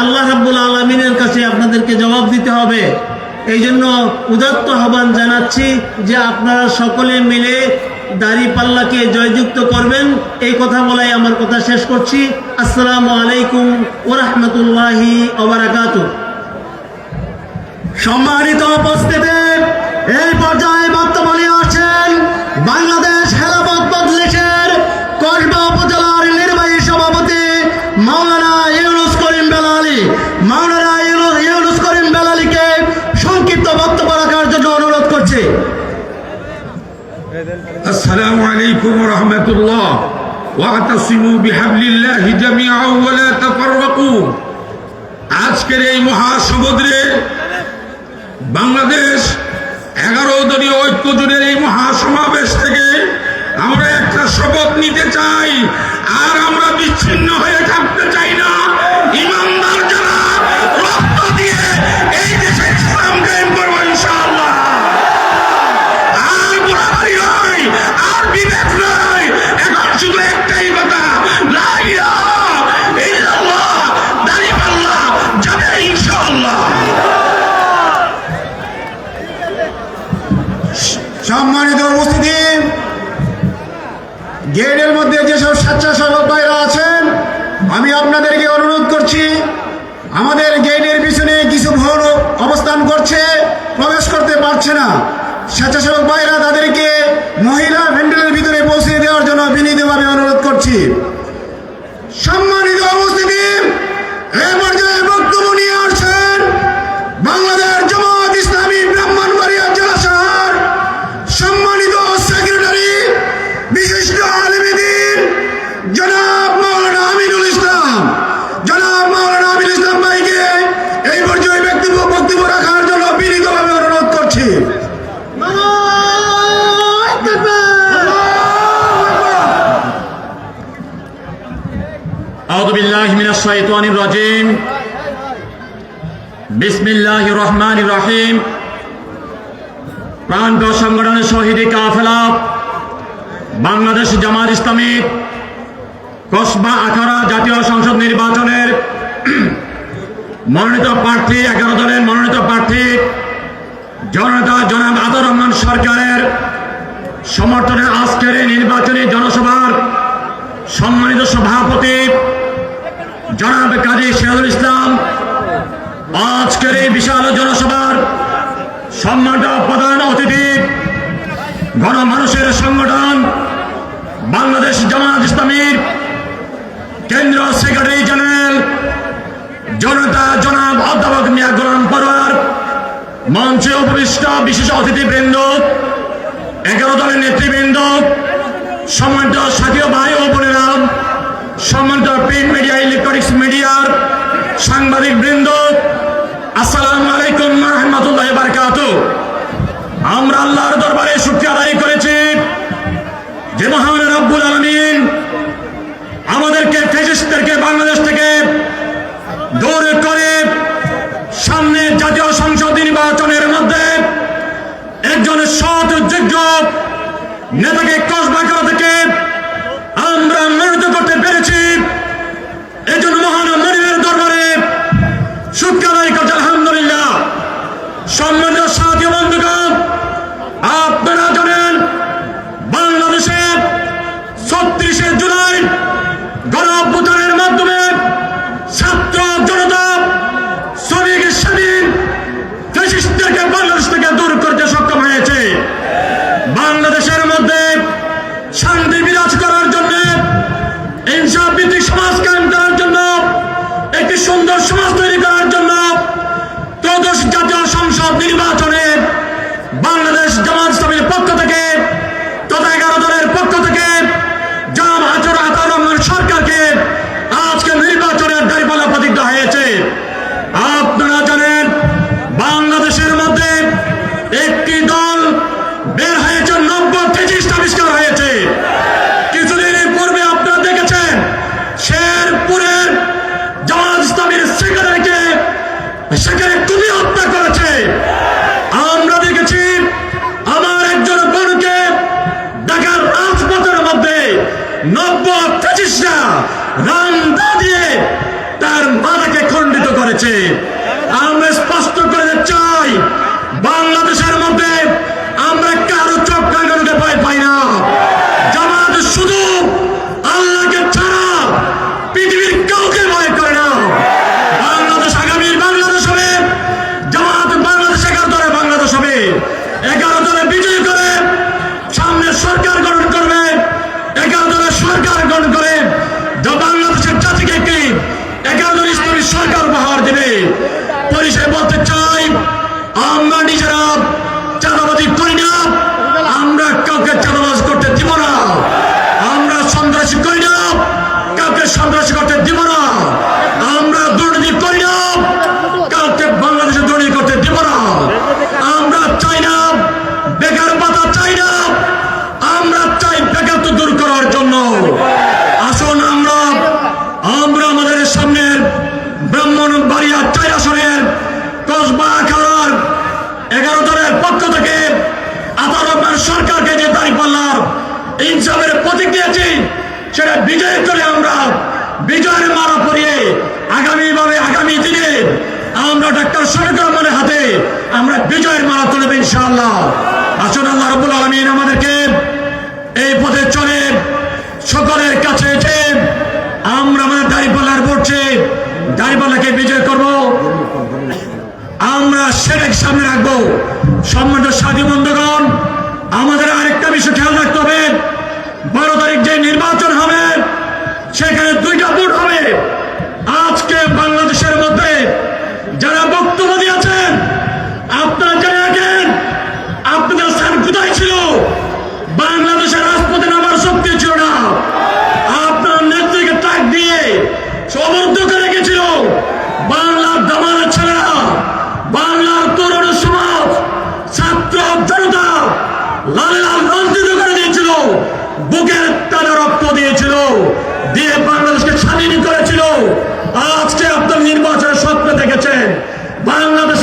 আল্লাহ রাব্বুল আলামিনের কাছে আপনাদেরকে জবাব দিতে হবে। এই জন্য উদাত্ত আহ্বান জানাচ্ছি যে আপনারা সকলে মিলে দাড়িপাল্লাকে জয়যুক্ত করবেন। এই কথা বলাই আমার কথা শেষ করছি। আসসালামু আলাইকুম ওয়া রাহমাতুল্লাহি ওয়া বারাকাতুহু। সম্মানিত উপস্থিতি, এই পর্যায়ে বক্তব্য নিয়ে আসছেন বাংলাদেশ খেলাফত মজলিসের কসবা উপজেলার নির্বাহী সভাপতি মাওলানা ইউনুস করিম বেলালী। মাওলানা ইউনুস করিম বেলালীকে সংক্ষিপ্ত বক্তব্য রাখার জন্য অনুরোধ করছি। আসসালামু আলাইকুম ওয়া রাহমাতুল্লাহ। ওয়াতাসিমু বিহাবলিল্লাহি জামিআন ওয়া লা তাফাররাকু। আজকের এই মহাসমুদ্রে বাংলাদেশ 11 দলীয় ঐক্য জোটের এই মহাসমাবেশ থেকে আমরা একটা শপথ নিতে চাই, আর আমরা বিচ্ছিন্ন হয়ে থাকতে চাই না। ইমানদার যারা রক্ত দিয়ে এই দেশে ইসলাম কায়েম করবো ইনশাআল্লাহ। আর গোলাবাড়ি নয়, আর বিবেক নয়, এখন শুধু একটাই কথা, লা ইলাহা ইল্লাল্লাহ, দাড়িপাল্লা যাবে ইনশাআল্লাহ। সম্মানিত উপস্থিতি, গেটের মধ্যে যেসব স্বেচ্ছাসেবক ভাইরা আছেন, আমি আপনাদেরকে অনুরোধ করছি, আমাদের গেটের পিছনে কিছু ভোট অবস্থান করছে, প্রবেশ করতে পারছে না। স্বেচ্ছাসেবক ভাইরা তাদেরকে মহিলা প্যান্ডেলের ভিতরে পৌঁছে দেওয়ার জন্য বিনীতভাবে অনুরোধ করছি। সম্মানিত উপস্থিতি, এই পর্যায়ে বক্তব্য নিয়ে আসছেন বাংলাদেশ জামাত ইসলামী ব্রাহ্মণবাড়িয়া জেলা শহর সম্মানিত সেক্রেটারি বিশিষ্ট আলেমে দ্বীন জনাব মাওলানা আমিনুল ইসলাম। জনাব মাওলানা আমিনুল ইসলাম ভাইকে এই পর্যায়ে বক্তব্য রাখার জন্য বিনীতভাবে অনুরোধ করছি। আউযু বিল্লাহি মিনাশ শাইতানির রাজীম। বিসমিল্লাহির রহমানির রহিম। প্রাণপ্রিয় সংগঠনের শহীদি কাফেলা বাংলাদেশ জামাত ইসলামী কসবা আখাড়া জাতীয় সংসদ নির্বাচনের মনোনীত প্রার্থী 11 দলের মনোনীত প্রার্থী জননেতা জনাব আতাউর রহমান সরকারের সমর্থনে আজকের এই নির্বাচনী জনসভার সম্মানিত সভাপতি জনাব কাজী সিরাজুল ইসলাম, আজকের এই বিশাল জনসভার সম্মানিত প্রধান অতিথি গণমানুষের সংগঠন বাংলাদেশ জামাত ইসলামীর কেন্দ্রীয় সেক্রেটারি জেনারেল জনতা জনাব অধ্যাপক মিয়া গোলাম পরোয়ার, মঞ্চে উপবিষ্ট বিশেষ অতিথিবৃন্দ, 11 দলের নেতৃবৃন্দ, সম্মানিত সাথী ভাই ও বোনেরা, সম্মানিত প্রিন্ট মিডিয়া ইলেকট্রনিক্স মিডিয়ার সাংবাদিক বৃন্দ, আসসালামু আলাইকুম ওয়া রাহমাতুল্লাহি ওয়া বারাকাতুহু। আমরা আল্লাহর দরবারে শুকরিয়া আদায় করেছি যে মহান রব্বুল আলামিন আমাদেরকে ফ্যাসিস্টদেরকে বাংলাদেশ থেকে দূর করে সামনে জাতীয় সংসদ নির্বাচনের মধ্যে একজন সৎ যোগ্য নেতাকে কসবা থেকে আমরা মনোনীত করতে পেরেছি। এই জন্য মহান মনিবের দরবারে শুকরিয়া আদায় করছি আলহামদুলিল্লাহ। সম্মানিত সাথী বন্ধুগণ, আপনারা জানেন বাংলাদেশের 36শে জুলাই গণঅভ্যুত্থানের মাধ্যমে ছাত্র জনতা শ্রমিক স্বাধীন ফ্যাসিস্টদেরকে বাংলাদেশ থেকে দূর করতে সক্ষম হয়েছে। বাংলাদেশের মধ্যে শান্তি বিরাজ করার জন্য, ইনসাফ ভিত্তিক সমাজ কায়েম করার জন্য, একটি সুন্দর সমাজ তৈরি করার জন্য ত্রয়োদশ জাতীয় সংসদ নির্বাচনে বাংলাদেশ জামাত ইসলামীর পক্ষ থেকে তথা 11 দলের পক্ষ থেকে জনাব আতাউর রহমান সরকারকে আজকে নির্বাচনের দাঁড়িপাল্লা প্রতিজ্ঞা হয়েছে। আপনারা জানেন বাংলাদেশের মধ্যে একটি দল বের হয়েছে, 90 ফ্যাসিস্ট আবিষ্কার হয়েছে। কিছুদিন পূর্বে আপনারা দেখেছেন শেরপুরের জামাত ইসলামীর সেক্রেটারিকে সেখানে গুলি হত্যা করেছে। আমরা দেখেছি আমার একজন বোনকে ঢাকার রাজপথের মধ্যে 90 ফ্যাসিস্টরা রামদা দিয়ে তার মাথাকে খণ্ডিত হয়েছে। আমরা স্পষ্ট করে চাই, বাংলাদেশের মধ্যে আমরা কারো চোখ কাটানোকে ভয় পাই না। জামাত শুধু আল্লাহকে ছাড়া পৃথিবীর কাউকে ভয় করে না। বাংলাদেশ আগামীর বাংলাদেশ হবে, জামাত বাংলাদেশ 11 দলে বাংলাদেশ হবে। 11 দলে বিজয় করে সামনে সরকার গঠন করবে, 11 দলে সরকার গঠন করে বাংলাদেশের জাতিকে একটি 11 দলীয় ইসলামী সরকার উপহার দেবে। পরিষেবা বলতে চাই, আমরা নিজেরা চাঁদাবাজি করি না, আমরা কাউকে চাঁদাবাজ করতে দিব না। আমরা সন্ত্রাসী করি না, কাউকে সন্ত্রাসী করতে দিব না। আমরা দুর্নীতি করি না, কাউকে বাংলাদেশে দুর্নীতি করতে দিব না। আমরা চাই না বেকার ভাতা, চাই না, আমরা চাই বেকারত্ব দূর করার জন্য। আসুন আমরা আমাদের সামনের ব্রাহ্মণবাড়িয়া 4 আসনের কসবা খেলার 11 দলের পক্ষ থেকে আতাউর রহমান সরকারকে যে দাঁড়িপাল্লার ইনসাফের প্রতীক দিয়েছি, সেটা বিজয় করে আমরা বিজয়ের মালা পরিয়ে আগামী দিনে আমরা ডাক্তার শরীফ রহমানের হাতে আমরা বিজয়ের মালা তুলব ইনশাআল্লাহ। আসুন আল্লাহ রাব্বুল আলামিন আমাদেরকে এই পথে চলে সকলের কাছে এসে আমরা আমাদের দাঁড়িপাল্লার ভোটে দাঁড়িপাল্লাকে বিজয় করব, আমরা সেটাকে সামনে রাখবো। সম্মানিত সাথী বন্ধুগণ, আমাদের আরেকটা বিষয় খেয়াল রাখতে হবে, 12 তারিখ যে নির্বাচন হবে সেখানে 2টা ভোট হবে। আজকে বাংলাদেশের মধ্যে যারা বক্তব্য দিয়েছেন, আপনারা জেনে রাখেন আপনাদের স্থান কোথায় ছিল। বাংলাদেশের রাজপথে নামার শক্তি ছিল না, আপনার নেত্রীকে ট্রাক দিয়ে সমর্থ করে রেখেছিল। বাংলার দামানের ছেলেরা, বাংলার তরুণ সমাজ, ছাত্র জনতা লাল লাল রঞ্জিত করে দিয়েছিল, বুকের টানা রক্ত দিয়েছিল, দিয়ে বাংলাদেশকে স্বাধীন করেছিল। আজকে আপনার নির্বাচনের স্বপ্ন দেখেছেন, বাংলাদেশ